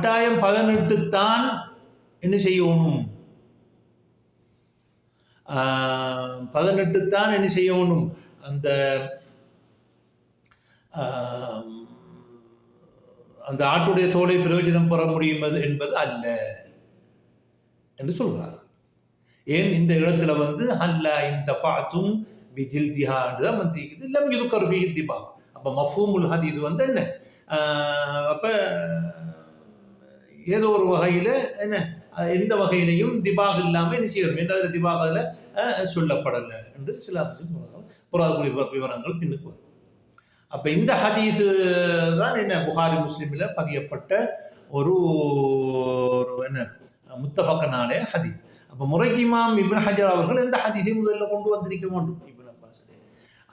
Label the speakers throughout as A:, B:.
A: கட்டாயம் 18 தான் என்ன செய்யணும், 18 தான் என்ன செய்யணும், அந்த அந்த ஆட்டுடைய தோலை பிரயோஜனம் பெற முடியும் என்பது அல்ல என்று சொல்கிறார். ஏன் இந்த இடத்துல ஹல்லா இந்த ஃபாத்தும் பிஜில்திஹா தான் இருக்குது, லம் யுதுக்கர் ஃபீஹி திபா. அப்போ மஃபூமுல் ஹதீஸ் என்ன, அப்போ ஏதோ ஒரு வகையில் என்ன, எந்த வகையிலையும் திபாக் இல்லாமல் என்ன செய்யணும், எந்த திபாக் அதில் சொல்லப்படலை என்று சில புறாக்குடி விவரங்கள் பின்னுக்கு வரும். அப்போ இந்த ஹதீஸ் தான் என்ன புகாரி முஸ்லிமில் பதியப்பட்ட ஒரு என்ன முத்தஃபக்கனாலே ஹதீஸ். அப்போ முறைக்கு இமாம் இப்னு ஹஜர் அவர்கள் இந்த ஹதீஸை முதல்ல கொண்டு வந்திருக்க வேண்டும். இப்னு அப்பாஸ்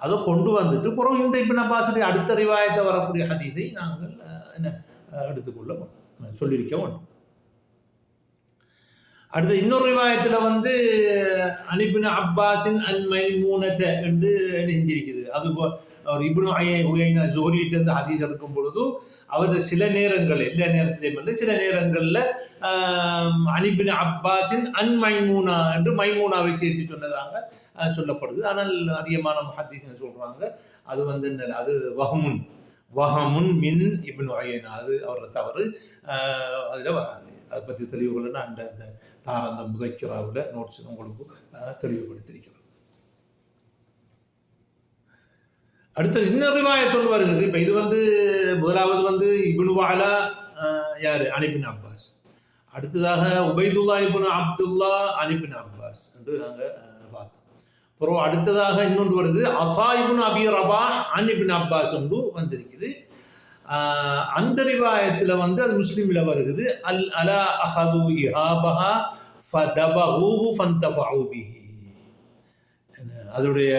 A: அதை கொண்டு வந்துட்டு பிறகு இந்த இப்னு அப்பாஸுடைய அடுத்த ரிவாயத்தை வரக்கூடிய ஹதீஸை நாங்கள் என்ன எடுத்துக்கொள்ள வேண்டும், சொல்லியிருக்க வேண்டும். அடுத்து இன்னொரு ரிவாயத்தில் அனிபின் அப்பாஸின் அன் மைமூனத என்று செஞ்சிருக்குது. அது அவர் இப்னு உயைனா ஜோஹரிட்ட இருந்து ஹதீஸ் எடுக்கும் பொழுது அவர் சில நேரங்கள், எல்லா நேரத்திலையும் இல்லை, சில நேரங்களில் அனிபின் அப்பாஸின் அன் மைமூனா என்று மைமூனாவை சேர்த்து சொன்னதாக சொல்லப்படுது. ஆனால் அதிகமான ஹதீஸ் சொல்கிறாங்க அது அது வஹமுன் மின் இப்னு உயைனா, அது அவரோட தவறு, அதில் வராது. அதை பற்றி தெளிவுகள் நான் அந்த தாரந்த முதைக்கிராவில் நோட்ஸ் உங்களுக்கு தெளிவுபடுத்தியிருக்கிறேன். அடுத்தது இன்னொரு ரிவாயத் ஒன்று வருகிறது. இப்போ இது முதலாவது இப்னு வாலா யார், அனிபின் அப்பாஸ். அடுத்ததாக உபைதுல்லா இப்னு அப்துல்லா அனிபின் அப்பாஸ் என்று நாங்கள் பார்த்தோம். அப்புறம் அடுத்ததாக இன்னொன்று வருது அதா இப்னு அபி ரபாஹ் அனிபின் அப்பாஸ் என்று வந்திருக்குது. அந்த ரிவாயத்தில் அது முஸ்லிமில் வருகிறது, அல் அலா அஹது இஹாபஹா ஃபதபஹூஹு ஃபந்தஃபஉ பிஹி. அதனுடைய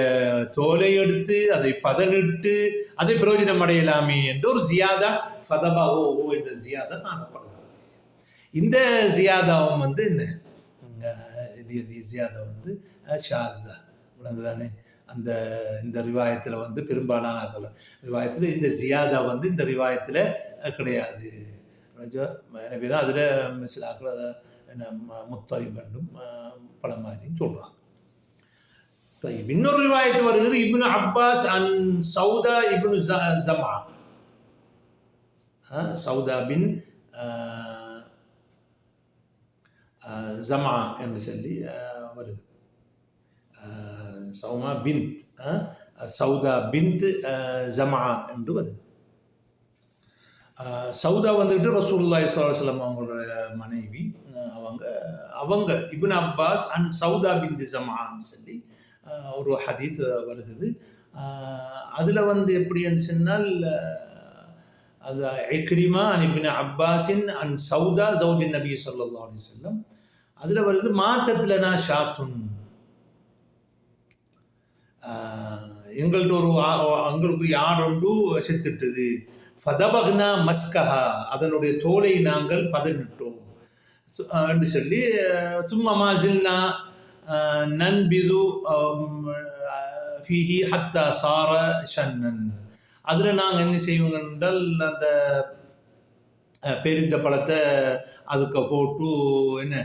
A: தோலை எடுத்து அதை பதனிட்டு அதை பிரயோஜனம் அடையலாமே என்ற ஒரு ஜியாதா ஃபதபஹூஹு என்ற ஜியாதா காணப்படுகிறது. இந்த ஜியாதாவும் என்ன ஜியாதா ஷாதா விளங்குதானே. இந்த ரிவாயத்தில் பெரும்பாலான ரிவாயத்தில் இந்த ஜியாதா இந்த ரிவாயத்தில் கிடையாது. எனவே தான் அதில் சில என்ன முத்தரிம் வேண்டும் பல மாதிரின்னு சொல்கிறாங்க. இன்னொரு ரிவாயத்து வருகிறது இப்னு அப்பாஸ் அன் சௌதா இப்னு ஜமா, சௌதா பின் ஜமா என்று சொல்லி வருகிறது. சௌமா பின்த் சௌதா பின்த் ஜமா என்று வருது. சௌதா ரசூலுல்லாஹி ஸல்லல்லாஹு அலைஹி வஸல்லம் அவங்களோட மனைவி. அவங்க இப்னு அப்பாஸ் அன் சௌதா பின்த் ஜமான்னு சொல்லி ஒரு ஹதீஸ் வருகிறது. அதில் எப்படின்னு சொன்னால் அது இக்ரிமா அன் இப்னு அப்பாஸின் அன் சௌதா ஜௌஜின் நபி ஸல்லல்லாஹு அலைஹி வஸல்லம். அதில் வருது மாத்தத்தில் நான் ஷாத்துன், எங்கள்கிட்ட எங்களுக்கு ஆடு ஒன்று செத்துட்டது, ஃபதபக்னா மஸ்கஹா, அதனுடைய தோலை நாங்கள் பதனிட்டோம் என்று சொல்லி சும்மா மாசில்னா நன்பிது ஃபீஹி ஹத்தா சார ஷன்னன். அதில் நாங்கள் என்ன செய்வோங்க என்றால் அந்த பெரிந்த பழத்தை அதுக்கு போட்டு என்ன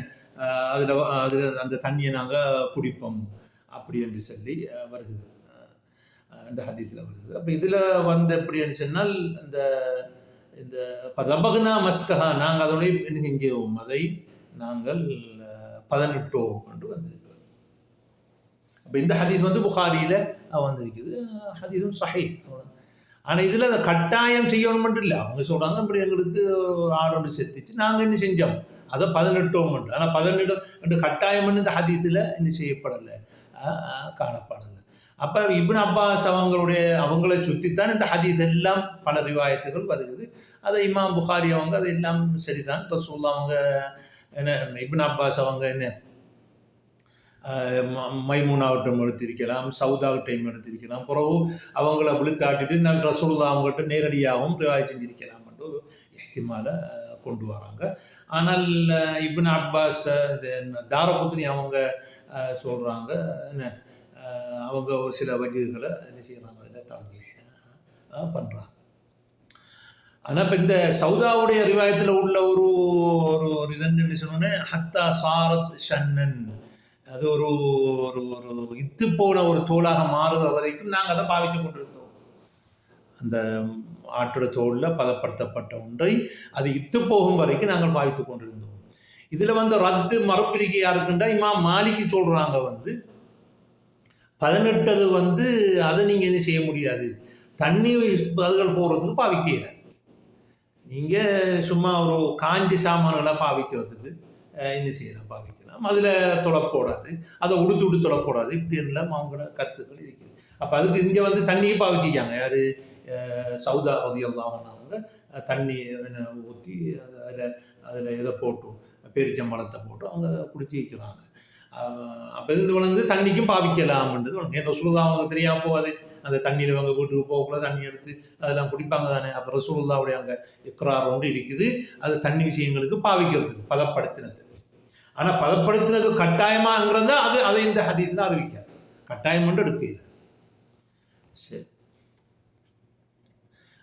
A: அதில் அந்த தண்ணியை நாங்கள் குடிப்போம் அப்படி என்று சொல்லி வருகிறது, இந்த ஹதீஸில் வருகிறது. அப்போ இதில் எப்படின்னு சொன்னால் இந்த பதபக்னா மஸ்கஹா, நாங்கள் அதனுடைய என்ன செஞ்சோம், அதை நாங்கள் பதனிட்டோம் என்று வந்திருக்கிறது. அப்போ இந்த ஹதீஸ் புகாரியில் வந்திருக்குது, ஹதீஸும் சஹீஹ். ஆனால் இதில் அந்த கட்டாயம் செய்யணும் மட்டும் இல்லை, அவங்க சொல்கிறாங்க அப்படி எங்களுக்கு ஒரு ஆடு ஒன்று செத்துச்சு, நாங்கள் என்ன செஞ்சோம் அதை 18 மட்டும். ஆனால் 18 என்று கட்டாயம் இந்த ஹதீஸில் என்ன செய்யப்படலை, காணப்படலை. அப்போ இப்னு அப்பாஸ் அவங்களை சுற்றித்தான் இந்த ஹதீஸ் எல்லாம் பல ரிவாயத்துகள் வருகிறது. அதை இமாம் புகாரி அது எல்லாம் சரிதான். ரசூலுல்லாஹ் அவங்க என்ன இப்னு அப்பாஸ் என்ன மைமூனாவட்டம் எடுத்திருக்கலாம், சௌதாவட்டையும் எடுத்திருக்கலாம், பிறகு அவங்கள விழுத்தாட்டிட்டு நான் ரசூலுல்லாஹ் அவங்ககிட்ட நேரடியாகவும் ரிவாயத் செஞ்சிருக்கலாம் என்று ஒரு இஹ்திமாலை கொண்டு வராங்க. ஆனால் இப்னு அப்பாஸ் தாரகுத்னி அவங்க சொல்கிறாங்க என்ன, அவங்க ஒரு சில வஜ்ஹுகளை என்ன செய்கிறாங்க, அதில் தர்ஜீஹ் பண்ணுறாங்க. ஆனால் இப்போ இந்த சௌதாவுடைய ரிவாயத்தில் உள்ள ஒரு ஒரு ஒரு இதுன்னு சொன்னோன்னே ஹத்தா சாரத் ஷன்னன், அது ஒரு ஒரு ஒரு இத்து போன ஒரு தோலாக மாறுகிற வரைக்கும் நாங்கள் அதை பாவித்து கொண்டிருந்தோம். அந்த ஆற்றோட தோலில் பதப்படுத்தப்பட்ட ஒன்றை அது இத்து போகும் வரைக்கும் நாங்கள் பாவித்து கொண்டிருந்தோம். இதில் வந்து ரத்து மறுப்பிடிக்கை யாருக்குண்டா இமாம் மாலிக்கு சொல்கிறாங்க வந்து 18 வந்து அதை நீங்கள் என்ன செய்ய முடியாது, தண்ணி பதில்கள் போடுறதுக்கு பாவிக்கல. நீங்கள் சும்மா ஒரு காஞ்சி சாமான்களை பாவிக்கிறதுக்கு என்ன செய்யலாம், பாவிக்கலாம். அதில் தொலைப்போடாது, அதை உடுத்து தொலைப்போடாது, இப்படி எல்லாம் அவங்களோட கருத்துக்கள் இருக்குது. அப்போ அதுக்கு இங்கே வந்து தண்ணியை பாவிச்சிக்காங்க. யார் சௌதா ரலியல்லாஹு அன்ஹா தண்ணி ஊற்றி அதில் இதை போட்டு பேரிச்சம்பழத்தை போட்டு அவங்க குடிச்சு வைக்கிறாங்க. அப்போ இது வளர்ந்து தண்ணிக்கும் பாவிக்கலாம்ன்றது வளர்ந்து ரசூலுல்லாஹ் அவங்க தெரியாமல் போகாது. அந்த தண்ணியில் அவங்க வீட்டுக்கு போகக்குள்ள தண்ணி எடுத்து அதெல்லாம் குடிப்பாங்க தானே. அப்போ ரசூலுல்லாஹ்வுடைய அங்கே இக்ரார் ஒன்று இருக்குது, அது தண்ணி விஷயங்களுக்கு பாவிக்கிறதுக்கு பதப்படுத்தினது. ஆனால் பதப்படுத்தினது கட்டாயமாங்கிறதா அது அதை இந்த ஹதீஸில் அறிவிக்காது, கட்டாயம் கொண்டு எடுக்கல. சரி,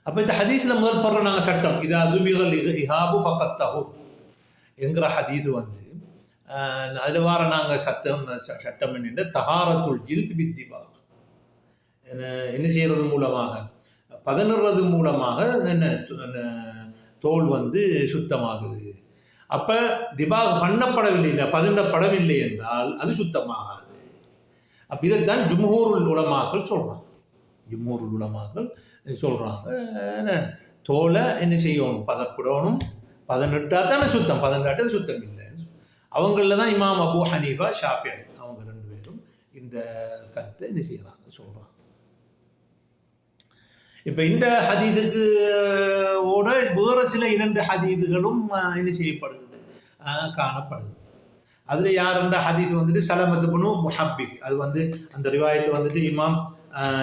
A: அப்போ இந்த ஹதீஸில் முதல் படுற நாங்கள் சட்டம் இதா துபிகள் இஹாபு ஃபக்கத்தஹு என்கிற ஹதீஸ் வந்து அதில் வார நாங்கள் சட்டம் என்னென்ற தஹாரத்துல் ஜில்த் பித்திபாக், என்ன செய்கிறது மூலமாக, பதனிடுறது மூலமாக என்ன தோல் வந்து சுத்தமாகுது. அப்போ திபாக் பண்ணப்படவில்லை, பதனிடப்படவில்லை என்றால் அது சுத்தமாகாது. அப்போ இதைத்தான் ஜும்ஹூருல் உலமாக்கள் சொல்கிறாங்க. ஜும்ஹூருல் உலமாக்கள் சொல்கிறாங்க தோலை என்ன செய்யணும், பதப்படணும், பதனிட்டா தானே சுத்தம், பதனிட்டால் சுத்தம் இல்லை. அவங்களில் தான் இமாம் அபூ ஹனீஃபா ஷாஃபிஈ அவங்க 2 பேரும் இந்த கருத்தை என்ன செய்கிறாங்க, சொல்கிறாங்க. இப்போ இந்த ஹதீஸுக்கு ஓட வேறு சில 2 ஹதீதுகளும் என்ன செய்யப்படுகிறது, காணப்படுது. அதில் யாருன்ற ஹதீஸ் வந்துட்டு சலமத் இப்னு முஹப்பிக், அது வந்து அந்த ரிவாயத்தை வந்துட்டு இமாம்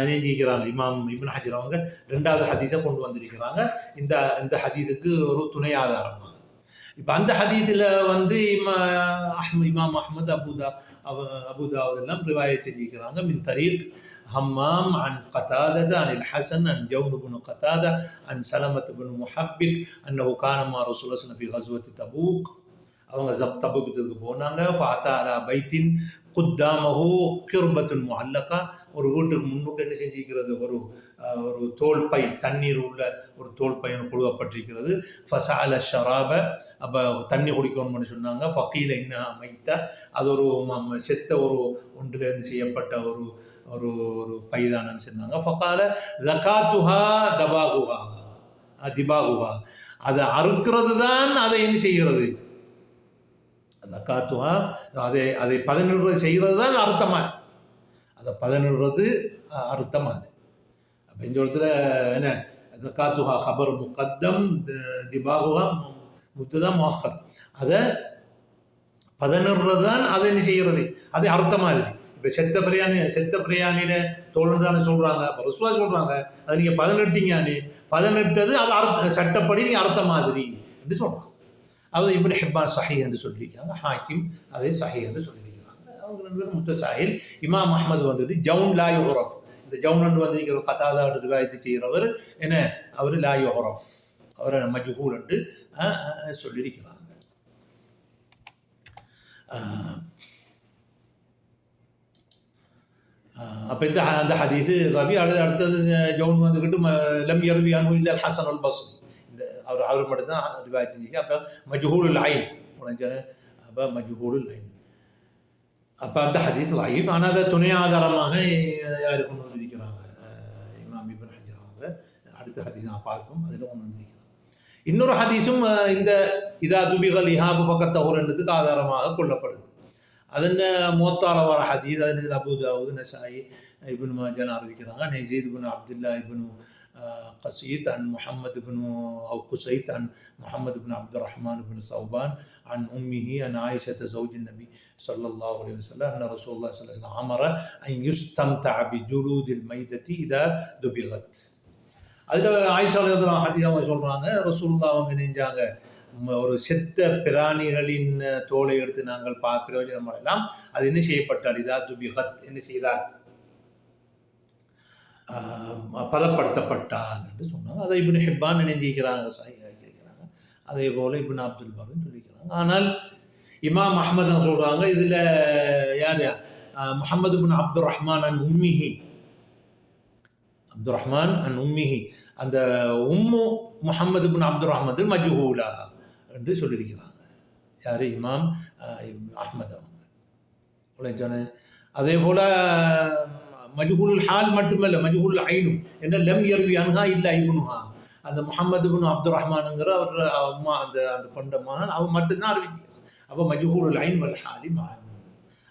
A: இணைஞ்சிக்கிறாங்க. இமாம் இப்னு ஹஜர் அவங்க 2வது ஹதீஸை கொண்டு வந்திருக்கிறாங்க இந்த ஹதீஸுக்கு ஒரு துணை ஆதாரமாக. இப்போ அந்த ஹதீஸில் வந்து இமாம் அஹ்மத் அபுதாவுத் எல்லாம் ரிவாயத் செஞ்சிக்கிறாங்க. மின் தரீக் ஹம்மாம் அன் கதாதா அனில் ஹசன் அன் ஜவுன் இப்னு கதாதா அன் சலமத் இப்னு முஹப்பிக் அன்னஹு கான மா ரசூலுல்லாஹி ஸல்லல்லாஹு அலைஹி வஸல்லம் ஃபி கஸ்வத்தி தபூக். அவங்க தபூக்குக்கு போனாங்க. ஃபாத்தா அலா பைத்தின் குத்தாமஹு கிர்பத்துன் முஅல்லகா, ஒரு வீட்டுக்கு முன்னுக்கு என்ன செஞ்சிருக்கிறது, ஒரு ஒரு தோல் பை, தண்ணீர் உள்ள ஒரு தோல் பையன் குழுவப்பட்டிருக்கிறது. ஃபஸஅல ஷராப, அப்போ தண்ணி குடிக்கணும்னு சொன்னாங்க. ஃபகீல இன்ன மைத்தா, அது ஒரு செத்த ஒரு ஒன்றிலிருந்து செய்யப்பட்ட ஒரு ஒரு ஒரு பைதானன்னு சொன்னாங்க. ஃபகால ஜகாத்துஹா தபாகுஹா திபாகுஹா, அதை அறுக்கிறது தான் அதை என்ன செய்கிறது, ஜகாத்துஹா, அதை பதனிடுறது செய்கிறது தான் அர்த்தமாக, அதை பதனிடுறது அர்த்தமாக. அது அப்போ இந்த இடத்துல என்ன, ஜகாத்துஹா ஹபர் முகத்தம், திபாகுஹா முப்ததா முஅக்கர், அதை பதனிடுறது தான் அதை என்ன செய்கிறது, அதை அர்த்தமாக. இப்போ செத்த பிரியாணியில் தோல்னு தானே சொல்கிறாங்க. அப்போ ரசூலுல்லாஹ் சொல்கிறாங்க அதை நீங்கள் பதனிட்டீங்கன்னு, பதனிட்டது அது சட்டப்படி நீங்கள் அர்த்த மாதிரி என்று சொல்கிறாங்க. அது இப்னு ஹிப்பான் சஹீஹ் என்று சொல்லியிருக்காங்க, ஹாக்கிம் அதை சஹீஹ் என்று சொல்லியிருக்கிறாங்க. அவங்க 2 பேரும் முத்தசாஹில். இமாம் அஹ்மது வந்துட்டு ஜவுன் லா யுஹ்ரஃப், இந்த ஜவுன் என்று வந்திருக்கிற கதாதா ரிவாயத்து செய்கிறவர் என்ன, அவர் லா யுஹ்ரஃப், அவரை மஜ்ஹூல் என்று சொல்லியிருக்கிறாங்க. அப்போ அந்த ஹதீஸு ரவி அடுத்தது ஜவுன் வந்துக்கிட்டு லம் யர்வி அன்ஹு இல்லா ஹஸன் அல் பஸ்ரி, இந்த அவர் மட்டும்தான் ரிவாயத் செஞ்சு. அப்போ மஜ்ஹூலுல் ஐன் உடனே, அப்போ மஜ்ஹூலுல் ஐன், அப்போ அந்த ஹதீஸ் லைஃப். ஆனால் அதை துணை ஆதாரமாக யார் கொண்டு வந்திருக்கிறாங்க, இமாம் இப்னு ஹஜர் அவங்க அடுத்த ஹதீஸ் நான் பார்ப்போம், அதில் கொண்டு வந்திருக்கிறாங்க. இன்னொரு ஹதீஸும் இந்த இதா துபிகள் இஹாபு ஃபக்கத்தஹுர்ன்றதுக்கு ஆதாரமாக கொள்ளப்படுது. அதன் மூத்தால வர ஹதீஸ், அதில் அபூ தாவூத் நசாயி இப்னு மாஜா அறிவிக்கிறாங்க. நஸீத் இப்னு அப்துல்லா இப்னு قسيت عن محمد بن أو قسيت عن محمد بن عبد الرحمن بن ثوبان عن أمه عن عائشة زوج النبي صلى الله عليه وسلم أن رسول الله صلى الله عليه وسلم أمر أن يستمتع بجلود الميتة إذا دبغت. அதில் ஆயிஷா ரலியல்லாஹு ஹதீஸ் அவங்க சொல்கிறாங்க, ரசூலுல்லாஹ் அவங்க நெஞ்சாங்க ஒரு செத்த பிராணிகளின் தோலை எடுத்து நாங்கள் பிரயோஜனம் அடையலாம். அது என்ன செய்யப்பட்டால் இதா துபிகத், என்ன செய்தார், பதப்படுத்தப்பட்டான் என்று சொன்னாங்க. அதை இப்னு ஹிப்பான் நினைஞ்சிக்கிறாங்க, கேட்குறாங்க. அதே போல் இப்னு அப்துல் பர்ன்னு சொல்லிக்கிறாங்க. ஆனால் இமாம் அஹ்மத் சொல்கிறாங்க, இதில் யார் முஹம்மது பின் அப்துல் ரஹ்மான் அன் உம்மிஹி, அப்துல் ரஹ்மான் அன் உம்மிஹி, அந்த உம்மு முஹம்மது பின் அப்துல் ரஹ்மது மஜ்ஹூலா என்று சொல்லியிருக்கிறாங்க. யார்? இமாம் அஹ்மத் அவங்க. அதே போல மஜ்ஹூலுல் ஹால் மட்டுமல்ல, மஜ்ஹூலுல் ஐனும் என்ன, லம் யர்வி அன்ஹா இல்ல இப்னுஹா, அந்த முஹம்மது பின் அப்துல் ரஹ்மானுங்கிற அவர் அம்மா, அந்த அந்த பொண்ட மகன், அவன் மட்டும்தான் அறிவிக்கிறான். அப்போ மஜ்ஹூலுல் ஐன் வல் ஹாலி மகன்.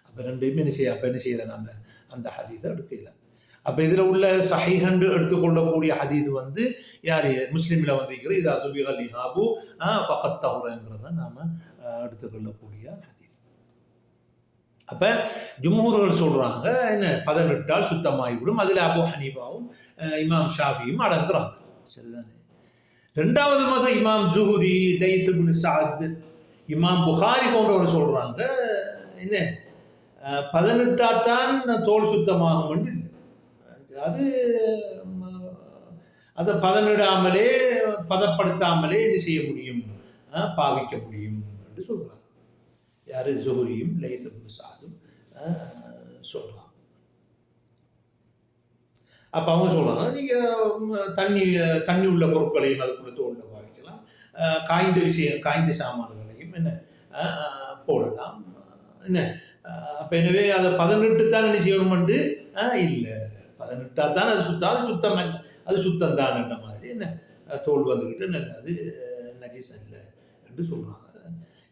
A: அப்போ ரெண்டையுமே என்ன செய்யலை நம்ம அந்த ஹதீஸை எடுக்கல. அப்போ இதில் உள்ள சஹீஹ் எடுத்துக்கொள்ளக்கூடிய ஹதீஸ் வந்து யார்? முஸ்லீமில் வந்திருக்கிற இது அதுபிகல் இஹாபு ஃபகத் தஹுரங்கிறத நாம் எடுத்துக்கொள்ளக்கூடிய ஹதீஸ். அப்போ ஜும்ஹூர்கள் சொல்கிறாங்க என்ன, பதனிட்டால் சுத்தமாகிவிடும். அதில் அபூ ஹனீஃபாவும் இமாம் ஷாஃபியும் அடங்குறாங்க. சரிதானே? ரெண்டாவது மதம் இமாம் ஜுஹுரி, லைஸ் இப்னு சஅத், இமாம் புகாரி போன்றவர் சொல்கிறாங்க என்ன, பதனிட்டால்தான் தோல் சுத்தமாகும் என்று இல்லை. அது அதை பதனிடாமலே பதப்படுத்தாமலே இது செய்ய முடியும், பாவிக்க முடியும் என்று சொல்கிறாங்க. யார்? ஜுஹுரியும் லைஸ் இப்னு சஅதும் சொல்கிறாங்க. அப்போ அவங்க சொல்கிறாங்க, நீங்கள் தண்ணி உள்ள பொருட்களையும் அதுக்குள்ள தோலில் பாவிக்கலாம், காய்ந்த சாமான்களையும் என்ன போடலாம் என்ன. அப்போ எனவே அதை 18 தான் என்ன செய்யணும்னு இல்லை, 18 தான் அது சுத்தம் இல்லை, அது சுத்தம் தான் என்ற மாதிரி என்ன தோல் வந்துக்கிட்டு நல்ல அது நஜீஸ் இல்லை என்று சொல்கிறாங்க.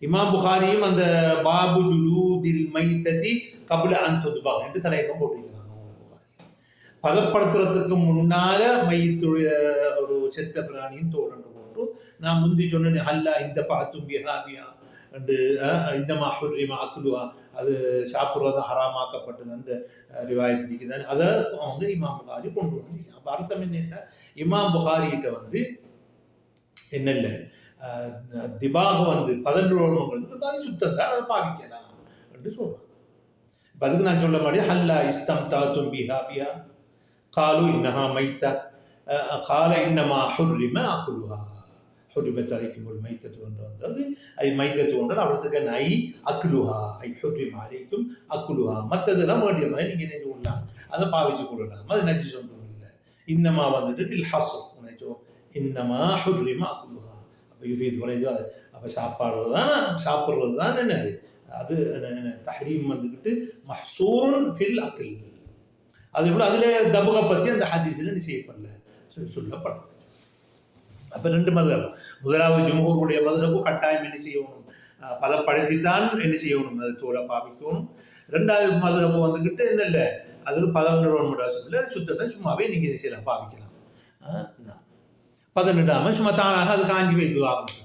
A: இமாம் புகாரியும் அந்த பாபு ஜுலூதில் மைத்ததி கபில அன் துத்பா என்று தலையகம் போட்டிருக்கிறாங்க. பதப்படுத்துறதுக்கு முன்னால மையத்துடைய ஒரு செத்த பிராணியின் தோல் என்று போட்டு, நான் முந்தி சொன்னேன் ஹல்லா இந்த பாத்தும்பியா என்று இந்த மாஹுரிமா அக்குலுவா, அது சாப்பிட்றது ஹராமாக்கப்பட்டது அந்த ரிவாயத்து தான். அதை அவங்க இமாம் புகாரி கொண்டு வந்து. அப்போ அர்த்தம் என்ன, இமாம் புகாரிகிட்ட வந்து என்னல்ல திபாக வந்து 11 அது சுத்தம் தான், அதை பாவிக்கலாம் என்று சொல்றாங்க. இப்போ அதுக்கு நான் சொல்ல மாட்டேன் ஹல்லா இஸ்தம் தாத்தும் பிஹா காலு இன்னஹா மைத்தா கால இன்னமா ஹுர்ரிம அக்குலுஹா ஹுர்ரிமத் அலைக்குமுல் மைத்தத்து என்று வந்தது. ஐ மைத்தத்து ஒன்றால் அவரத்துக்கு ஐ அக்குலுஹா ஐ ஹுர்ரிம அலைக்கும் அக்குலுஹா. மற்றதெல்லாம் வேண்டிய மாதிரி நீங்கள் நினைச்சு கொள்ளலாம், அதை பாவிச்சு கொள்ளலாம், அது நஜீஸ் ஒன்றும் இல்லை. இன்னமா வந்துட்டு இல் ஹசு நினைச்சோ இன்னமா ஹுர்ரிம அக்குலுஹா. அப்போ யுஃபீத் விளைஞ்சோ அது அப்போ சாப்பிட்றது தான் என்னது, அது தஹ்ரீம் வந்துக்கிட்டு மஹ்சூரன் ஃபில் அக்கில். அது கூட அதில் தபுகை பற்றி அந்த ஹதீஸில் நிச்சயப்படல சொல்லப்படும். அப்போ 2 மதுஹப். முதலாவது ஜும்ஹூருடைய மதுஹப்பு கட்டாயம் என்ன செய்யணும், பதப்படுத்தித்தான் என்ன செய்யணும், அது தோலை பாவிக்கணும். 2வது மதுஹப்பு வந்துக்கிட்டு என்ன இல்லை, அது 11 இல்லை, சுத்தத்தை சும்மாவே நீங்கள் என்ன செய்யலாம், பாவிக்கலாம். பதனிடாமல் சும்மா தானாக அது காஞ்சி வைத்து ஆகணும்,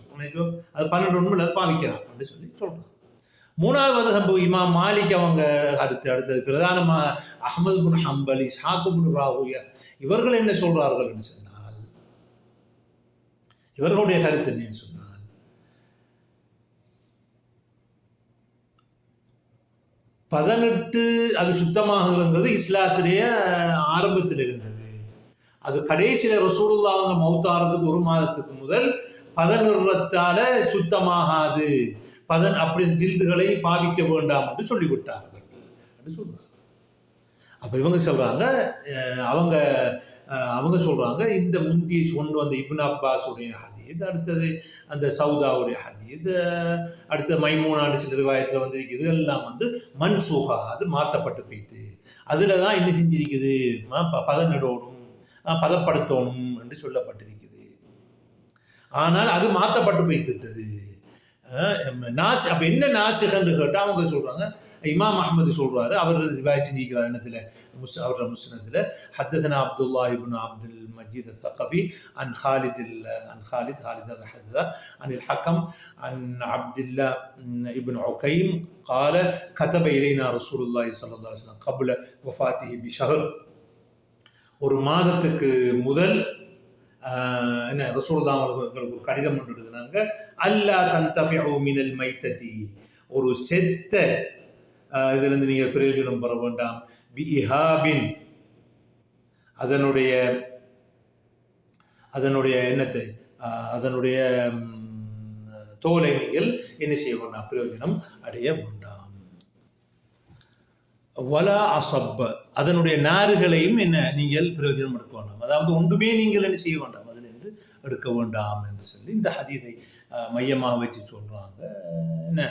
A: அது 12 அது பாவிக்கலாம் அப்படின்னு சொல்கிறாங்க. 3வது மதுஹப் இமாம் மாலிக் அவங்க அடுத்தது பிரதானமாக அஹ்மது பின் ஹம்பல், இஸ்ஹாக் பின் ராஹுயா இவர்கள் என்ன சொல்றார்கள் என்று சொன்னால், இவர்களுடைய கருத்து என்னன்னு சொன்னால், அது சுத்தமாகிறது இஸ்லாத்திலேயே ஆரம்பத்தில் இருந்தது. அது கடைசியில் ரசூலுல்லாஹ் அவங்க மௌத்தாரதுக்கு 1 மாதத்துக்கு முதல் பதனிறத்தால சுத்தமாகாது, அப்படி ஜில்துகளை பாவிக்க வேண்டாம் என்று சொல்லிவிட்டார்கள் என்று சொல்றாங்க. அப்போ இவங்க சொல்றாங்க, அவங்க சொல்றாங்க இந்த முந்தியை கொண்டு வந்த இப்னு அப்பாஸுடைய ஹதீஸ், அடுத்தது அந்த சவுதாவுடைய ஹதீஸ், அடுத்த மைமூனாண்டு சில ரிவாயத்தில் வந்திருக்குது, எல்லாம் வந்து மன்சூஹா, அது மாற்றப்பட்டு போய்த்து. அதில் தான் என்ன செஞ்சிருக்குது, பதனிடணும், பதப்படுத்தணும் என்று சொல்லப்பட்டிருக்குது. ஆனால் அது மாற்றப்பட்டு போய்த்துட்டது. அப்போ என்ன நாசிகன்னு கேட்டால் அவங்க சொல்கிறாங்க, இமாம் அஹ்மது சொல்கிறாரு, அவர் ரிவாயத் செஞ்சிருக்கிறார் என்னத்தில், அவரோட முஸ்னத்தில், ஹத்தஸனா அப்துல்லாஹ் இப்னு அப்துல் மஜீத் அஸ்ஸகஃபி அன் ஹாலித் அல்-ஹதா அன் அல்-ஹக்கம் அன் அப்துல்லா இப்னு உகைம் قال كتب إلينا رسول الله صلى الله عليه وسلم قبل وفاته بشهر. 1 மாதத்துக்கு முதல் என்ன ரசூலுல்லாஹ் அவங்களுக்கு ஒரு கடிதம் ஒன்று எழுதுனாங்க, அல்லா தன்தஃபிஉ மினல் மைத்ததி, ஒரு செத்த இதிலிருந்து நீங்கள் பிரயோஜனம் பெற வேண்டாம், பி இஹாபின், அதனுடைய அதனுடைய எண்ணத்தை அதனுடைய தோலை நீங்கள் என்ன செய்ய வேண்டாம், பிரயோஜனம் அடைய வேண்டாம். வலா அசப்ப அதனுடைய நாறுகளையும் என்ன நீங்கள் பிரயோஜனம் எடுக்க வேண்டாம். அதாவது ஒன்றுமே நீங்கள் என்ன செய்ய வேண்டாம், அதிலிருந்து எடுக்க வேண்டாம் என்று சொல்லி இந்த ஹதீஸை மையமாக வச்சு சொல்றாங்க. என்ன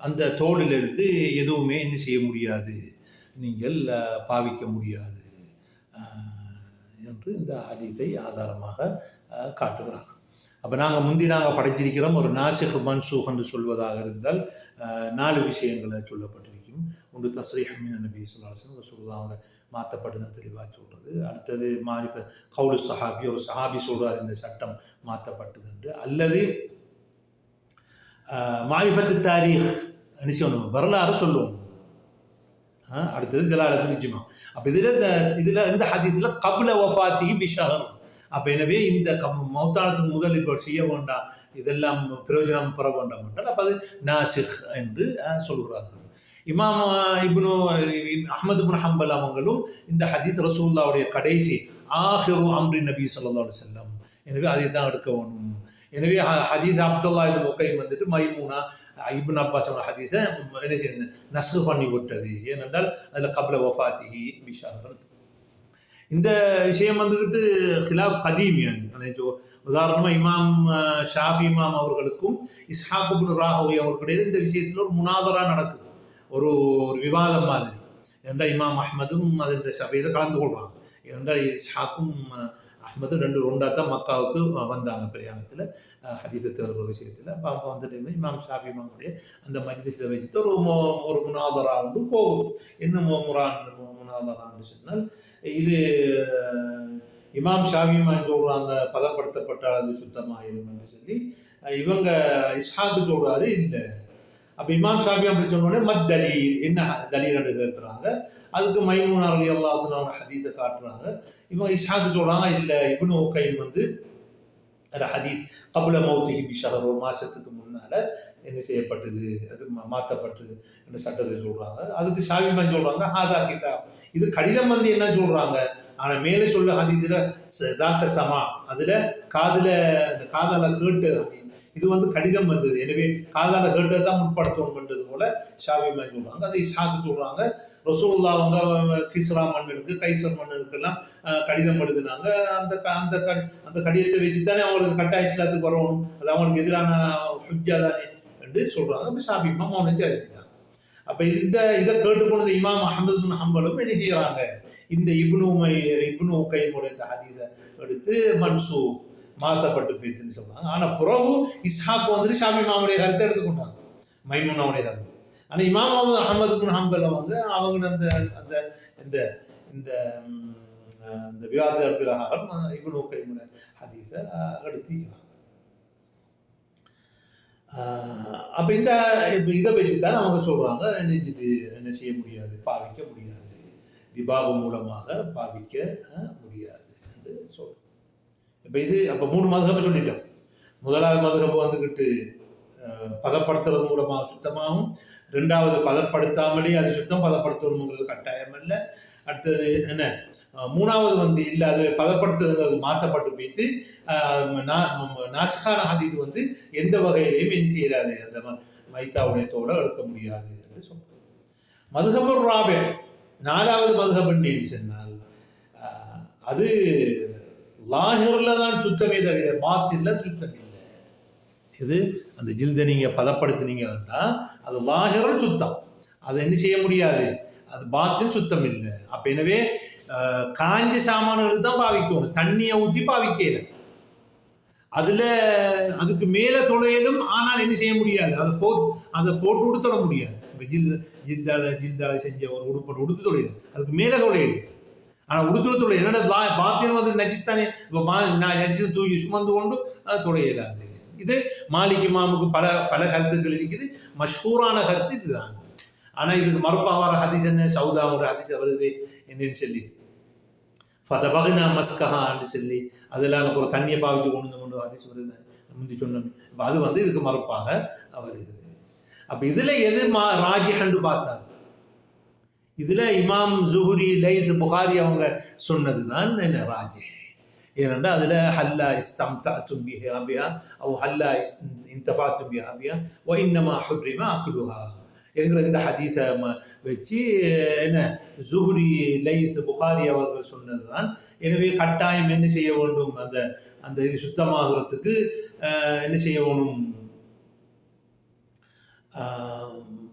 A: அந்த தோளிலிருந்து எதுவுமே என்ன செய்ய முடியாது, நீங்கள் பாவிக்க முடியாது என்று இந்த ஹதீஸை ஆதாரமாக காட்டுகிறார். அப்போ நாங்கள் படைச்சிருக்கிறோம் ஒரு நாசிக் மன்சூக் என்று சொல்வதாக இருந்தால் 4 விஷயங்களை சொல்லப்பட்டிருக்கும். ஒன்று தஸ்ரீஹ் மின் நபி ஸல்லல்லாஹு அலைஹி வஸல்லம், சொல்லுவாங்க மாற்றப்படுது தெளிவாக சொல்கிறது. அடுத்தது கவுலு சஹாபி, ஒரு சஹாபி சொல்கிறார் இந்த சட்டம் மாற்றப்பட்டது என்று. அல்லது மாரிஃபத்து தாரீஹ் என்ன செய்யணும், வரலாறு சொல்லுவோம். அடுத்தது திலாலத்துல் இஜ்மா. அப்போ இதில் இந்த ஹதீஸில் கப்ல வஃபாத்திஹி பிஷஹர். அப்போ எனவே இந்த மௌத்தானத்துக்கு முதல் இப்போ செய்ய வேண்டாம், இதெல்லாம் பிரயோஜனம் பெற வேண்டாம் என்றால் அப்போ அது நாசிக் என்று சொல்கிறார்கள். இமாம் அஹ்மது இப்னு ஹம்பல் அவங்களும் இந்த ஹதீஸ் ரசூலுல்லாஹ்வுடைய கடைசி ஆஹிரு அம்ரி நபி ஸல்லல்லாஹு அலைஹி வஸல்லம், எனவே அதை தான் எடுக்க வேணும். எனவே ஹதீஸ் அப்துல்லா இப்னு உகைம் வந்துட்டு மைமூனா இப்னு அப்பாஸ் ஹதீஸை நஸ்கு பண்ணி விட்டது. ஏனென்றால் அதில் கப்ல வஃபாத்திஹி பிஷஹர். இந்த விஷயம் வந்துக்கிட்டு ஹிலாஃப் கதீம். உதாரணமாக இமாம் ஷாஃபி இமாம் அவர்களுக்கும் இஸ்ஹாக் இப்னு ராஹவி அவர்களுடைய இந்த விஷயத்தில் ஒரு முனாதரா நடக்குது, ஒரு விவாதம் மாதிரி. ஏனென்றால் இமாம் அஹ்மதும் அது இந்த சபையில் கலந்து கொள்வாங்க. ஏனென்றால் இஸ்ஹாக்கும் அஹ்மது ரெண்டாக தான் மக்காவுக்கு வந்தாங்க பிரயாணத்தில் ஹதீஸை தேடுற விஷயத்தில். அப்போ அந்த டைமில் இமாம் ஷாஃபி இமாமுடைய அந்த மஜ்லிஸில் வச்சுட்டு ஒரு முனாதரா வந்து போகுது. என்ன முனாதரான்னு சொன்னால், இது இமாம் ஷாஃபி இமாம் சொல்கிறாங்க பதப்படுத்தப்பட்டால் அது சுத்தமாயிடும் என்று சொல்லி, இவங்க இஸ்ஹாக்கு சொல்கிறாரு இல்லை. அப்போ இமாம் ஷாஃபி அப்படி சொன்னோடனே தலீல் என்ன தலீல் என்று கேட்குறாங்க. அதுக்கு மைமூனா ரலியல்லாஹு அன்ஹா ஹதீஸை காட்டுறாங்க. இவங்க இஸ்ஹாக்கு சொல்கிறாங்க இல்லை, இப்னு உகைம் வந்து ஹதீஸ் கப்ல மௌத்திஹி பிஷஹர், ஒரு மாதத்துக்கு முன்னால் என்ன செய்யப்பட்டது, அது மாற்றப்பட்டது என்ற சட்டத்தை சொல்கிறாங்க. அதுக்கு ஷாஃபி இமாம் சொல்கிறாங்க ஹாதா கிதாப், இது கடிதம் வந்து என்ன சொல்கிறாங்க. ஆனால் மேலே சொல்ல ஹதீஸில் தாக்க சமா, அதில் காதால் கேட்டு ஹதீஸ், இது வந்து கடிதம் வந்தது, எனவே காதால கேட்டது தான் முற்படுத்தணும் என்றது போல ஷாஃபி இமாம் சொல்றாங்க. அதை இஸ்ஹாக்கு சொல்றாங்க. ரசூலுல்லாஹ் அவங்க கிஸ்ரா மன்னனுக்கு கைசர் மன்னனுக்கெல்லாம் கடிதம் எழுதினாங்க. அந்த கடிதத்தை வச்சு தானே அவங்களுக்கு கட்டாய இஸ்லாத்துக்கு வரணும், அது அவங்களுக்கு எதிரான ஹுஜ்ஜா தானே என்று சொல்றாங்க. அப்போ ஷாஃபி இமாம் அவனுக்கு அழிச்சிட்டாங்க. அப்போ இதை கேட்டுக்கொண்டு இமாம் அஹ்மது இப்னு ஹம்பலும் என்ன செய்யறாங்க, இந்த இப்னு உகைமுடைய ஹதீஸை எடுத்து மன்சூக் மாற்றப்பட்டு போயிடுச்சுன்னு சொல்றாங்க. ஆனால் பிறகு இஸ்ஹாக் வந்துட்டு ஷாஃபி இமாமுடைய கருத்தை எடுத்துக்கொண்டாங்க, மைமூனாவுடைய கருத்து. ஆனால் இமாம் அஹ்மது இப்னு ஹம்பல் அவங்க அந்த இந்த இந்த விவாத பிரகாரம் இப்னு உகைமுடைய ஹதீஸை எடுத்துக்கிறாங்க. அப்போ இதை வச்சு தான் அவங்க சொல்றாங்க என்ன செய்ய முடியாது, பாவிக்க முடியாது, திபாகு மூலமாக பாவிக்க முடியாது என்று சொல்றாங்க. அப்போ 3 மதுஹபை சொல்லிட்டோம். முதலாவது மதுஹபு வந்துக்கிட்டு பதப்படுத்துறது மூலமாக சுத்தமாகும். 2வது பதப்படுத்தாமலே அது சுத்தம், பதப்படுத்தணுங்கிறது கட்டாயம் இல்லை. அடுத்தது என்ன, 3வது வந்து இல்லை, அது பதப்படுத்துறது மாற்றப்பட்டு போய்த்து நாஸ்கான ஹதீஸ் வந்து எந்த வகையிலையும் என்ன செய்யலாது, அந்த மைத்தாவுடைய தோலை எடுக்க முடியாது என்று சொல்றோம். மதுஹபு ராபி, 4வது மதுஹபுன்னு சொன்னால் அது லாஹிரில் தான் சுத்தமே தவிர பாத்தின்ல சுத்தம் இல்லை. இது அந்த ஜில்தை நீங்கள் பதப்படுத்தினீங்கன்னா அது லாஹிரில் சுத்தம், அதை என்ன செய்ய முடியாது, அது பாத்தின் சுத்தம் இல்லை. அப்போ எனவே காஞ்ச சாமான்களுக்கு தான் பாவிக்கணும், தண்ணியை ஊற்றி பாவிக்கல. அதுக்கு மேலே தொலையிலும், ஆனால் என்ன செய்ய முடியாது, அதை போட்டு உடுத்தொட முடியாது. இப்போ ஜில்தால செஞ்ச ஒரு உடுப்பை உடுத்து தொலையில, அதுக்கு மேலே தொலையிலும். ஆனால் உடுத்துவத்துடைய என்னோட பாத்தியம் வந்து நஜிஸ் தானே, இப்போ நஜிஸை தூக்கி சுமந்து கொண்டு அது தொலையிடாது. இது மாலிக் இமாமுக்கு பல கருத்துக்கள் இருக்குது, மஷ்ஹூரான கருத்து இதுதான். ஆனால் இதுக்கு மறுப்பாவார ஹதீஸ் என்ன, சவுதாவோட ஹதீஸ் வருது என்னன்னு சொல்லி ஃபதபக்னா மஸ்கஹான்னு சொல்லி அதெல்லாம் அப்புறம் தண்ணியை பாவிச்சு கொண்டு ஹதீஸ் வருது முந்தி சொன்னோம். இப்போ அது வந்து இதுக்கு மறுப்பாக வருகிறது. அப்போ இதில் எது ராஜிஹன்னு பார்த்தாங்க, இதில் இமாம் ஜுஹுரி, லைஸ், புகாரி அவங்க சொன்னது தான் என்ன ராஜி. ஏனென்றால் அதில் ஹல்லா இஸ்தம்தஅதும் பிஹா அவ் ஹல்லா இன்தஃபஅதும் பிஹா வ இன்னமா ஹுர்ரிம அக்லுஹா என்கிற இந்த ஹதீஸை வச்சு என்ன ஜுஹுரி, லைஸ், புகாரி அவர்கள் சொன்னது தான். எனவே கட்டாயம் என்ன செய்ய வேண்டும், அந்த அந்த இது சுத்தமாகிறதுக்கு என்ன செய்ய வேணும்,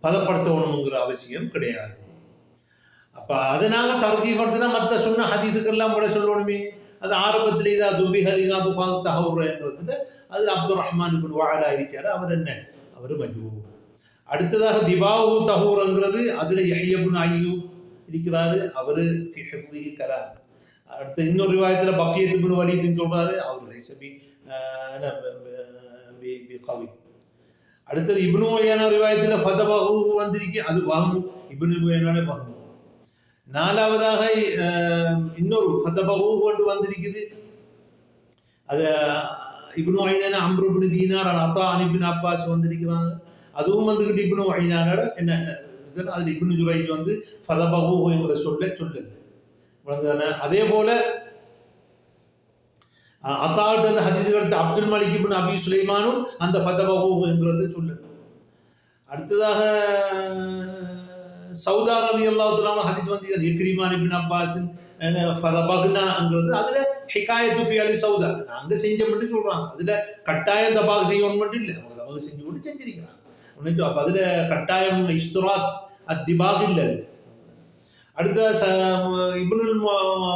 A: பதப்படுத்தணுங்கிற அவசியம் கிடையாது. அப்போ அதை நாங்கள் தர்ஜீப்படுத்தினா மற்ற சொன்ன ஹதீஸுக்கெல்லாம் கூட சொல்லணுமே. அது ஆரம்பத்தில் இதா துபிஹலினா புகார் தஹூர்ன்றதுல அது அப்துல் ரஹ்மான் இப்னு வஅலா இருக்கார், அவர் என்ன, அவர் மஜ்ஹூல். அடுத்ததாக திபாவு தஹூர்ங்கிறது அதில் யஹ்யா இப்னு அய்யூப் இருக்கிறாரு, அவர் ஃபி ஹிஃப்திஹி கலாம். அடுத்த இன்னொரு ரிவாயத்தில் பக்கியத் இப்னு வலீத்னு சொல்றாரு, அவர் லைஸ பி கவி. அடுத்தது இப்னு உயைனா ரிவாயத்தில் ஃபதபஹு வந்திருக்கு, அது வஹ்மு, இப்னு உயைனாவே வஹ்மு. நாலாவதாக இன்னொரு ஃபதபஹு கொண்டு வந்திருக்குது, அது இப்னு உயைனா அம்ரு இப்னு தீனார் அத்தா அன் இப்னு அப்பாஸ் வந்திருக்கிறாங்க, அதுவும் வந்துக்கிட்டு இப்னு உயைனாவோட என்ன அதில் இப்னு ஜுரைஜ் வந்து ஃபதபஹுங்கிற சொல்லல. அதே போல அத்தாவுட்டு அந்த ஹதீஸுக்கு அப்துல் மலிக் இப்னு அபி சுலைமானும் அந்த ஃபதபஹுங்கிறது சொல்லல. அடுத்ததாக சௌதா ரலியல்லாஹு தஆலா ஹதீஸ் வந்து இக்ரிமான் இப்னு அப்பாஸ் ஃபதபஹ்னாங்கிறது அதில் ஹிகாயத்து ஃபி அலி சௌதா, நாங்கள் செஞ்சோம்னு சொல்கிறாங்க. அதில் கட்டாயம் தபாக செய்யணும் மட்டும் இல்லை, அவங்க தபாக செஞ்சு கொண்டு செஞ்சிருக்கிறாங்க. அப்போ அதில் கட்டாயம் இஷ்துராத் அத்திபாக இல்லை. அடுத்த இப்னுல்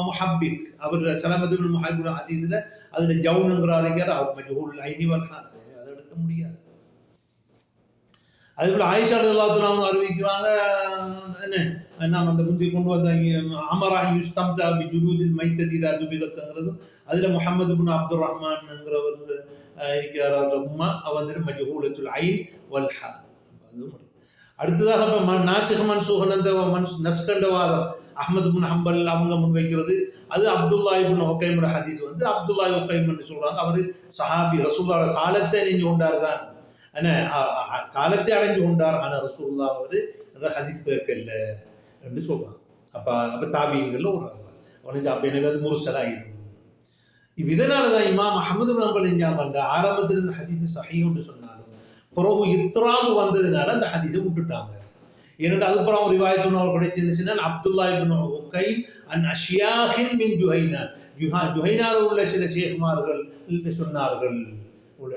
A: முஹப்பிக், அவர் சலமத் இப்னு முஹப்பிக் ஹதீஸில் அதில் ஜவுனுங்கிறார், அவர் மஜ்ஹூல் ஐனி வல் ஹால், அதை எடுக்க முடியாது. அதுபோல் ஆயிஷா ரலியல்லாஹு அன்ஹா அறிவிக்கிறாங்க, என்ன நாம் அந்த முந்தி கொண்டு வந்த அமரா யுஸ்தம்தா பி ஜுலூதில் மைத்ததி இதா துபிகத்ங்கிறது அதில் முஹம்மது இப்னு அப்துல் ரஹ்மான்ங்கிறவர் இருக்கிறார், அவர் உம்மா அவர் மஜ்ஹூலத்துல் ஐன் வல் ஹால். அடுத்ததாக இப்போ நாசிக் மன்சூஹ் அந்த நஸ்கண்டவாதம் அஹ்மது இப்னு ஹம்பல் அவங்க முன்வைக்கிறது, அது அப்துல்லா இப்னு உகைமோட ஹதீஸ் வந்து அப்துல்லா உகைம்னு சொல்கிறாங்க, அவர் சஹாபி, ரசூலுல்லாஹ் காலத்தை அடைஞ்சு கொண்டார் தான், காலத்தை அடைஞ்சு கொண்டார், ஆனால் ரசூலுல்லாஹ் அவர் ஹதீஸ் கேட்கல என்று சொல்கிறாங்க. அப்போ தாபியங்களில் ஒரு அவனுக்கு அப்போ எனக்கு அது முர்சலாகிடும். இதனால தான் இமாம் அஹ்மது இப்னு ஹம்பல் எஞ்சாங்க ஆரம்பத்தில் இந்த ஹதீஸ் சஹீஹ்னு சொன்னாலும் பிறகு இத்ராபு வந்ததுனால அந்த ஹதீஸை விட்டுட்டாங்க. ஏனென்றால் அதுக்கப்புறம் ஒரு ரிவாயத்து அவர் கிடைச்சிருந்துச்சுன்னா அப்துல்லா இப்னு உகைம் அன் அஷ்யாஹின் மின் ஜுஹைனா, ஜுஹைனாவில் உள்ள சில ஷேக்மார்கள் சொன்னார்கள்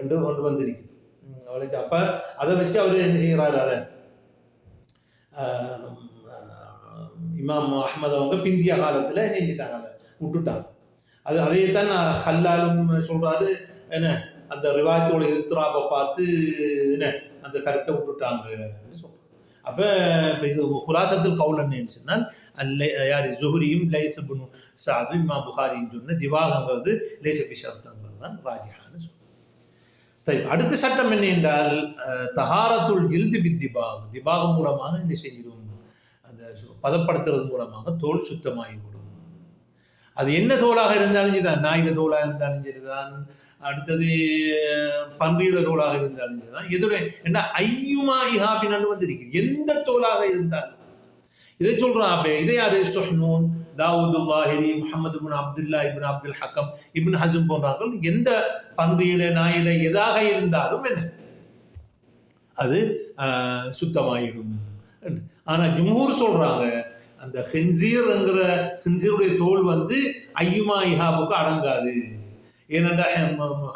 A: என்று ஒன்று வந்திருக்கு அவளுக்கு. அப்போ அதை வச்சு அவர் என்ன செய்கிறாரு, அதை இமாம் அஹ்மது அவங்க பிந்திய காலத்தில் நெஞ்சிட்டாங்க, அதை விட்டுட்டாங்க. அதைத்தான் ஹல்லாலும் சொல்கிறாரு, என்ன அந்த ரிவாயத்தோட இத்ராபை பார்த்து என்ன அந்த கருத்தை விட்டுட்டாங்க சொல்கிறாங்க. அப்போ இது ஹுலாசத்துல் கவுல் என்னன்னு சொன்னால் யார் ஜுஹ்ரியும் லைஸ் இப்னு சஅதும் இமாம் புகாரியும் சொன்ன திவாகங்கிறது லைஸ பி ஷர்த்ங்கிறது தான் ராஜிஹான்னு சொல்லுவாங்க. அடுத்த சட்டம் என்ன என்றால் தஹாரத்துல் ஜில்து பி திபாக், திபாகம் மூலமாக என்ன செய்கிறோம், அந்த பதப்படுத்துறது மூலமாக தோல் சுத்தமாகிவிடும். அது என்ன தோலாக இருந்தாலும் சரிதான், நாயிட தோலாக இருந்தாலும் சரிதான், அடுத்தது பன்றியோட தோலாக இருந்தாலும் சரிதான், எதுவுமே என்ன ஐயுமா இஹாபின்னு வந்திருக்கு, எந்த தோலாக இருந்தாலும் இதை சொல்றான். இதை யாரு, சுஹ்னூன், தாவூதுல்லாஹிரி, முஹம்மது இப்னு அப்துல்லா இப்னு அப்துல் ஹக்கம், இப்னு ஹஸம் போன்றார்கள், எந்த பன்றியில நாயில எதாக இருந்தாலும் என்ன அது சுத்தமாயிடும். ஆனால் ஜும்ஹூர் சொல்றாங்க அந்த ஹின்சீர்ங்கிற ஹின்சீருடைய தோல் வந்து ஐயுமா இஹாபுக்கு அடங்காது. ஏனென்றால்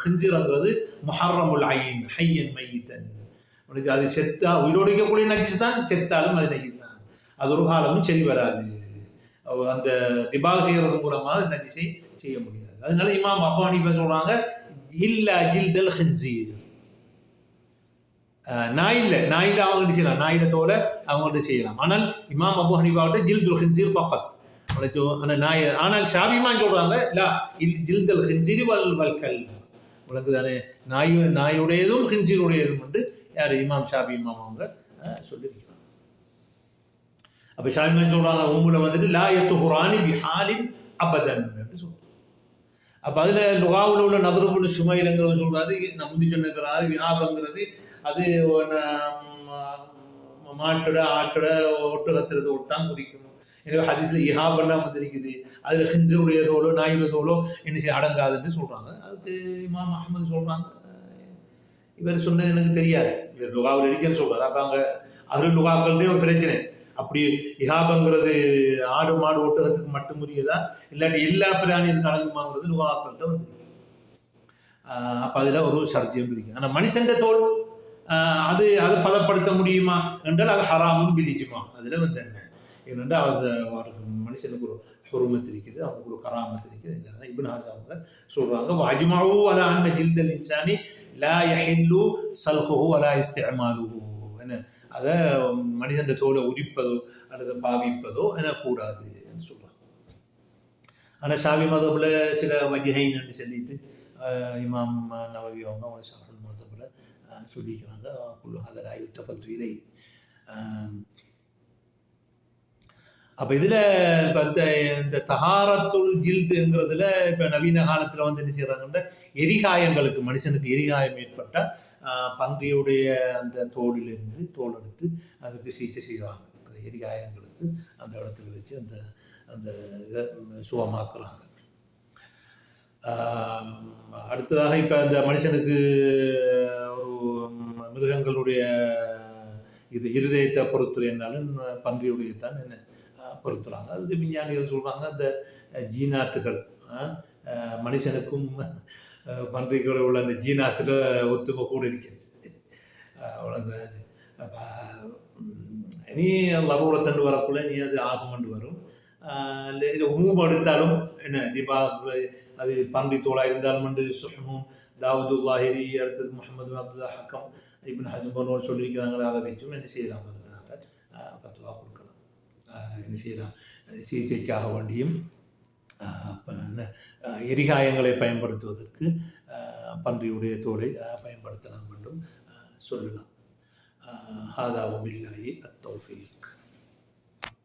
A: ஹின்சீர்ங்கிறது முஹர்ரமுல் ஐன் ஹையன் மையித்தன், அது செத்தா உயிரோடு இருக்கக்கூடிய நஜீஸ் தான், செத்தாலும் அது நஜீஸ் தான், அது ஒரு காலமும் சரி வராது. அந்த திபாக் செய்கிறது மூலமாக நஜீஸை செய்ய முடியாது. அதனால இமாம் அபூ ஹனீஃபா சொல்றாங்க இல்லா ஜில்தல் ஹின்சீர், நாயில அவங்கள்ட்ட செய்யலாம், நாயில தோலை அவங்கள்ட்ட செய்யலாம். ஆனால் இமாம் அபூ ஹனீஃபாவிட்ட ஜில்துல் ஹின்சீர் ஃபக்கத், நாய். ஆனால் ஷாஃபிஈமான் சொல்றாங்க லா ஜில்தல் ஹின்சீர் வல் கல்ப், உங்களுக்கு தானே நாயுடையதும் ஹின்சீருடையதும் என்று யார் இமாம் ஷாஃபி இமாம் அவங்க சொல்லியிருக்கிறாங்க. அப்போ ஷாஃபிஈமான் சொல்றாங்க உம்முல வந்துட்டு லா யத்துஹுரானி பிஹாலின் அபதன் என்று சொல்றாங்க. அப்போ அதில் லுகாவில் உள்ள நதுருபுல் சுமைலங்கிறது சொல்றாரு, நான் முந்தி சொன்னிருக்கிறாரு வினாபங்கிறது அது மாட்டோட ஆட்டோட ஒட்டுகத்துறது தான் குறிக்கும். எனவே ஹதீஸில் இஹாபெல்லாம் வந்திருக்குது. அதில் ஹின்ஸுடைய தோலோ நாயுடைய தோலோ என்ன செய்ய அடங்காதுன்னு சொல்கிறாங்க. அதுக்கு இமாம் அஹமது சொல்கிறாங்க, இவர் சொன்னது எனக்கு தெரியாது, இவர் லுகாவில் இருக்குன்னு சொல்கிறார். அப்போ அங்கே அருள் லுகாக்கள்டே ஒரு பிரச்சனை. அப்படி இஹாபங்கிறது ஆடு மாடு ஒட்டகத்துக்கு மட்டும் உரியதா இல்லாட்டி எல்லா பிராணியும் கலந்துமாங்கிறது லுகாக்கள்கிட்ட வந்து. அப்போ அதில் ஒரு சர்ச்சையும் இருக்கு. ஆனால் மனுஷன் தோல் அது பதப்படுத்த முடியுமா என்றால் அது ஹராமும் பிலிஜுமா. அதில் வந்து என்ன ஏனென்றால் அது அவருக்கு மனுஷனுக்கு ஒரு ஹுருமத் இருக்குது, அவனுக்கு ஒரு கராமத் இருக்குது. இப்னு ஹஸம் அவங்க சொல்கிறாங்க, வஜ்மஉ அலா அன்ன ஜில்தல் இன்சானி லா யஹில்லு சல்ஹுஹு வலா இஸ்திஅமாலுஹு. என்ன அதை மனிதன் தோலை உரிப்பதோ அல்லது பாவிப்பதோ எனக்கூடாது என்று சொல்கிறாங்க. ஆனால் ஷாஃபி மதபில் சில வஜ்ஹைன் என்று சொல்லிட்டு இமாம் நவவி அவங்க ஷாஃபி மதபில் சொல்லிக்கிறாங்க, அதில் யுத்தஃபல் துயிலை. அப்போ இதில் இப்போ இந்த தஹாரத்துல் ஜில்துங்கிறதுல இப்போ நவீன காலத்தில் வந்து என்ன செய்கிறாங்கன்னா, எரிகாயங்களுக்கு மனுஷனுக்கு எரிகாயம் ஏற்பட்டால் பன்றியுடைய அந்த தோலிலிருந்து தோல் எடுத்து அதுக்கு சிகிச்சை செய்வாங்க. அந்த எரிகாயங்களுக்கு அந்த இடத்துல வச்சு அந்த அந்த இதை சுகமாக்குறாங்க. அடுத்ததாக இப்போ இந்த மனுஷனுக்கு ஒரு மிருகங்களுடைய இது இருதயத்தை பொறுத்துறேன்னாலும் பன்றியுடைய தான் என்ன பொறுத்துறாங்க. அதுக்கு விஞ்ஞானிகள் சொல்கிறாங்க, அந்த ஜீனாத்துகள் மனுஷனுக்கும் பன்றிகளோட உள்ள அந்த ஜீனாத்தில் ஒத்துமை கூட இருக்கிறது. நீ லரூரத்தண்டு வரக்குள்ள நீ அது ஆகுமண்டு வரும். இது உமூம் எடுத்தாலும் என்ன தீபா அது பன்றி தோளாக இருந்தாலும் வந்து சுஹ்மூம் தாவூதுல்லாஹிரி அடுத்தது முஹம்மது அப்துல்லா ஹக்கம் இப்னு ஹஸம் போன்றவர் சொல்லியிருக்கிறாங்களே, அதை வச்சும் என்ன செய்யலாம் பத்துவா கொடுக்கலாம். என்ன செய்யலாம், சிகிச்சைக்காக வேண்டியும் எரிகாயங்களை பயன்படுத்துவதற்கு பன்றியுடைய தோலை பயன்படுத்தலாம் என்றும் சொல்லலாம். ஹாதா வபில்லாஹி அத்தௌஃபீக்.